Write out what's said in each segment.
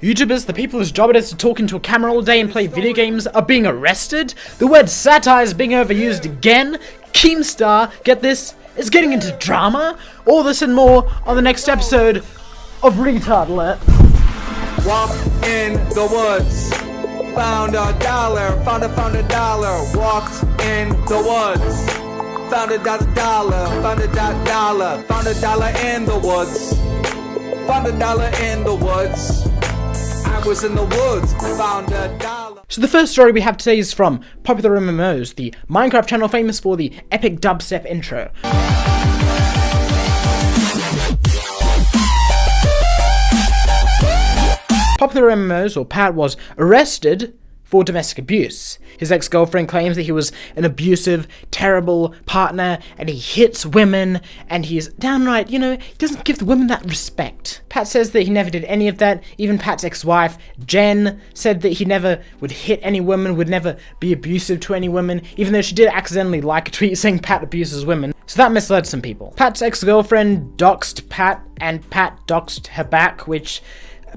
YouTubers, the people whose job it is to talk into a camera all day and play video games, are being arrested. The word satire is being overused again. Keemstar, get this, is getting into drama. All this and more on the next episode of Retard Alert. Walk in the woods, found a dollar, found a dollar. Walked in the woods, found a dollar, found a dollar, found a dollar in the woods, found a dollar in the woods. I was in the woods, found a dollar. So the first story we have today is from Popular MMOs, the Minecraft channel famous for the epic dubstep intro. Popular MMOs, or Pat, was arrested for domestic abuse. His ex-girlfriend claims that he was an abusive, terrible partner, and he hits women, and he's downright, he doesn't give the women that respect. Pat says that he never did any of that. Even Pat's ex-wife, Jen, said that he never would hit any woman, would never be abusive to any women, even though she did accidentally like a tweet saying Pat abuses women. So that misled some people. Pat's ex-girlfriend doxed Pat, and Pat doxed her back, which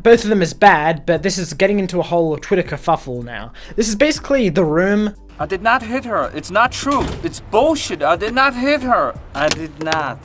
both of them is bad, but this is getting into a whole Twitter kerfuffle now. This is basically The Room. I did not hit her. It's not true. It's bullshit. I did not hit her. I did not.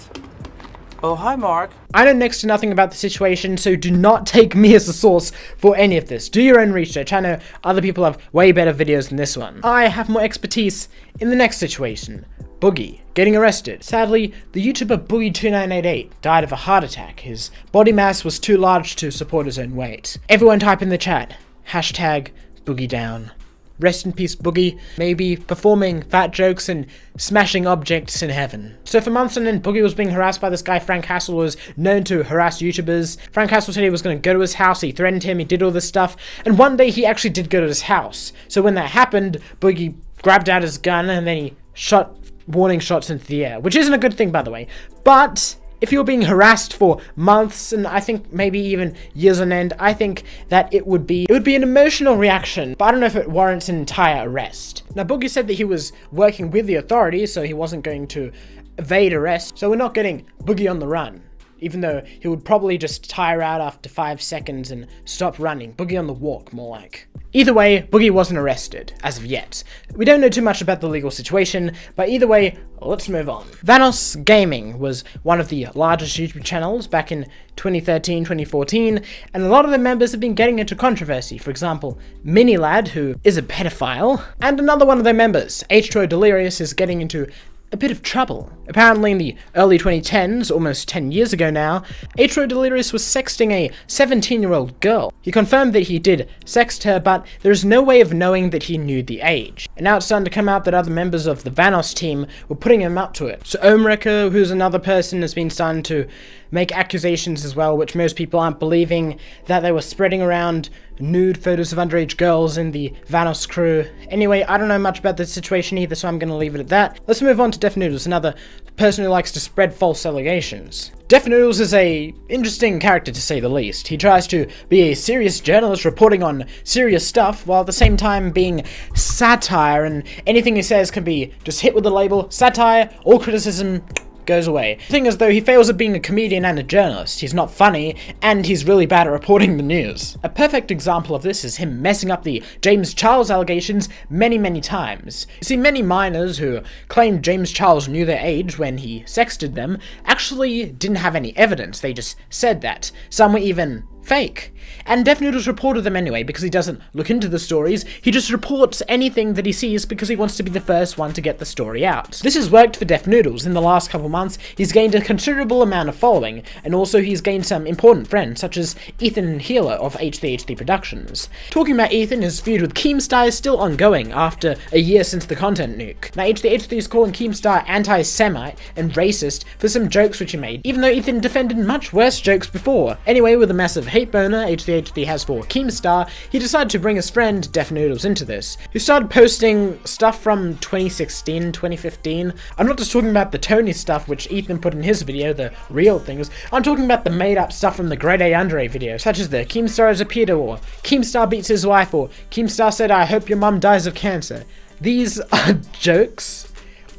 Oh, hi, Mark. I know next to nothing about the situation, so do not take me as a source for any of this. Do your own research. I know other people have way better videos than this one. I have more expertise in the next situation. Boogie getting arrested. Sadly, the YouTuber Boogie2988 died of a heart attack. His body mass was too large to support his own weight. Everyone type in the chat, hashtag Boogie down. Rest in peace, Boogie. Maybe performing fat jokes and smashing objects in heaven. So for months on end, Boogie was being harassed by this guy, Frank Hassel, who was known to harass YouTubers. Frank Hassel said he was going to go to his house, he threatened him, he did all this stuff, and one day he actually did go to his house. So when that happened, Boogie grabbed out his gun and then he shot warning shots into the air, which isn't a good thing, by the way. But if you're being harassed for months and I think maybe even years on end, I think that it would be an emotional reaction, but I don't know if it warrants an entire arrest. Now, Boogie said that he was working with the authorities, so he wasn't going to evade arrest, so we're not getting Boogie on the run, even though he would probably just tire out after 5 seconds and stop running. Boogie on the walk, more like. Either way, Boogie wasn't arrested, as of yet. We don't know too much about the legal situation, but either way, let's move on. Vanos Gaming was one of the largest YouTube channels back in 2013, 2014, and a lot of the members have been getting into controversy. For example, Minilad, who is a pedophile, and another one of their members, H2O Delirious, is getting into a bit of trouble. Apparently in the early 2010s, almost 10 years ago now, H2O Delirious was sexting a 17-year-old girl. He confirmed that he did sext her, but there is no way of knowing that he knew the age. And now it's starting to come out that other members of the Vanos team were putting him up to it. So Omreka, who's another person, has been starting to make accusations as well, which most people aren't believing, that they were spreading around nude photos of underage girls in the Vanos crew. Anyway, I don't know much about this situation either, so I'm going to leave it at that. Let's move on to Def Noodles, another person who likes to spread false allegations. Def Noodles is a interesting character, to say the least. He tries to be a serious journalist reporting on serious stuff, while at the same time being satire, and anything he says can be just hit with the label satire. All criticism goes away. The thing is, though, he fails at being a comedian and a journalist. He's not funny, and he's really bad at reporting the news. A perfect example of this is him messing up the James Charles allegations many times. You see, many minors who claimed James Charles knew their age when he sexted them actually didn't have any evidence. They just said that. Some were even fake. And Def Noodles reported them anyway because he doesn't look into the stories, he just reports anything that he sees because he wants to be the first one to get the story out. This has worked for Def Noodles. In the last couple months, he's gained a considerable amount of following, and also he's gained some important friends such as Ethan Healer of H3H3 Productions. Talking about Ethan, his feud with Keemstar is still ongoing after a year since the content nuke. Now H3H3 is calling Keemstar anti-Semite and racist for some jokes which he made, even though Ethan defended much worse jokes before. Anyway, with a massive hate boner H3H3 has for Keemstar, he decided to bring his friend Def Noodles into this, who started posting stuff from 2016, 2015. I'm not just talking about the Tony stuff which Ethan put in his video, the real things. I'm talking about the made up stuff from the Grade A Andre video, such as the Keemstar is a pedo, or Keemstar beats his wife, or Keemstar said I hope your mum dies of cancer. These are jokes,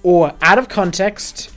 or out of context,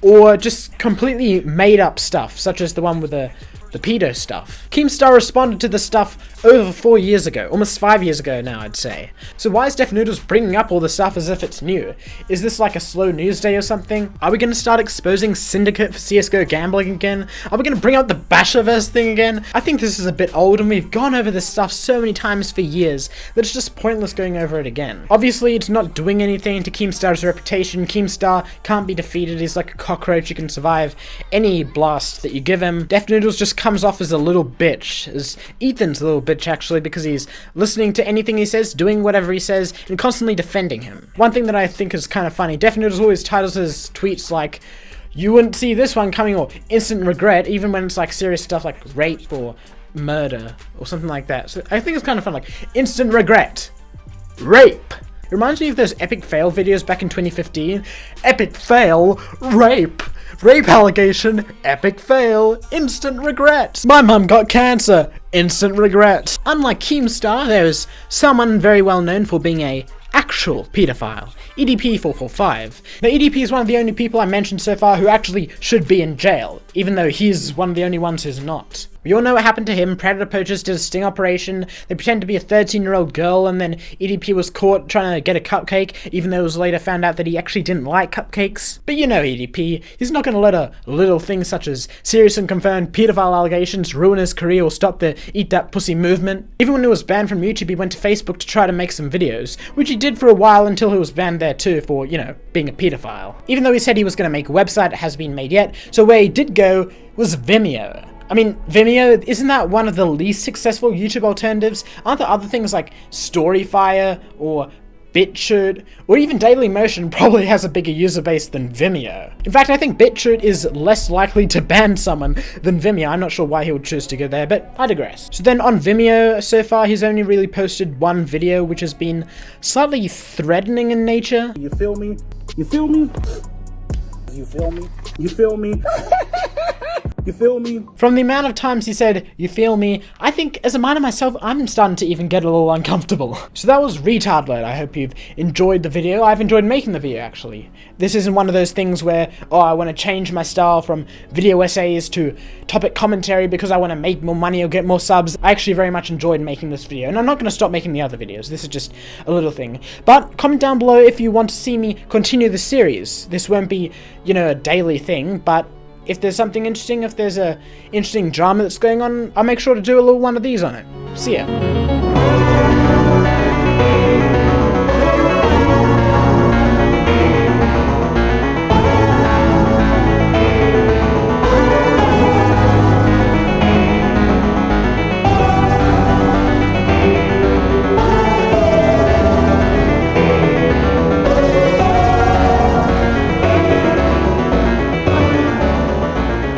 or just completely made up stuff, such as the one with the the pedo stuff. Keemstar responded to the stuff over 4 years ago, almost 5 years ago now, I'd say. So why is Def Noodles bringing up all this stuff as if it's new? Is this like a slow news day or something? Are we gonna start exposing Syndicate for CSGO gambling again? Are we gonna bring up the Basherverse thing again? I think this is a bit old and we've gone over this stuff so many times for years that it's just pointless going over it again. Obviously, it's not doing anything to Keemstar's reputation. Keemstar can't be defeated. He's like a cockroach. You can survive any blast that you give him. Def Noodles just comes off as a little bitch, as Ethan's a little bitch actually, because he's listening to anything he says, doing whatever he says, and constantly defending him. One thing that I think is kind of funny, Def Noodles always titles his tweets like, "You wouldn't see this one coming," or "instant regret," even when it's like serious stuff like rape or murder or something like that. So I think it's kind of fun, like, instant regret, rape. It reminds me of those epic fail videos back in 2015. Epic fail, rape. Rape allegation, epic fail, instant regret. My mum got cancer, instant regret. Unlike Keemstar, there's someone very well known for being a actual pedophile. EDP445. Now, EDP is one of the only people I mentioned so far who actually should be in jail, even though he's one of the only ones who's not. We all know what happened to him. Predator poachers did a sting operation. They pretended to be a 13-year-old girl, and then EDP was caught trying to get a cupcake, even though it was later found out that he actually didn't like cupcakes. But you know EDP, he's not going to let a little thing such as serious and confirmed pedophile allegations ruin his career or stop the eat that pussy movement. Even when he was banned from YouTube, he went to Facebook to try to make some videos, which he did for a while until he was banned there too for, you know, being a pedophile. Even though he said he was going to make a website, it hasn't been made yet, so where he did go was Vimeo. I mean, Vimeo, isn't that one of the least successful YouTube alternatives? Aren't there other things like Storyfire or BitChute, or even Dailymotion probably has a bigger user base than Vimeo? In fact, I think BitChute is less likely to ban someone than Vimeo. I'm not sure why he would choose to go there, but I digress. So then on Vimeo, so far, he's only really posted one video, which has been slightly threatening in nature. You feel me? You feel me? You feel me? You feel me? You feel me? From the amount of times he said, "you feel me," I think as a miner myself, I'm starting to even get a little uncomfortable. So that was Retardlet. I hope you've enjoyed the video. I've enjoyed making the video, actually. This isn't one of those things where, oh, I want to change my style from video essays to topic commentary because I want to make more money or get more subs. I actually very much enjoyed making this video, and I'm not going to stop making the other videos. This is just a little thing. But comment down below if you want to see me continue the series. This won't be, you know, a daily thing, but if there's something interesting, if there's a interesting drama that's going on, I'll make sure to do a little one of these on it. See ya.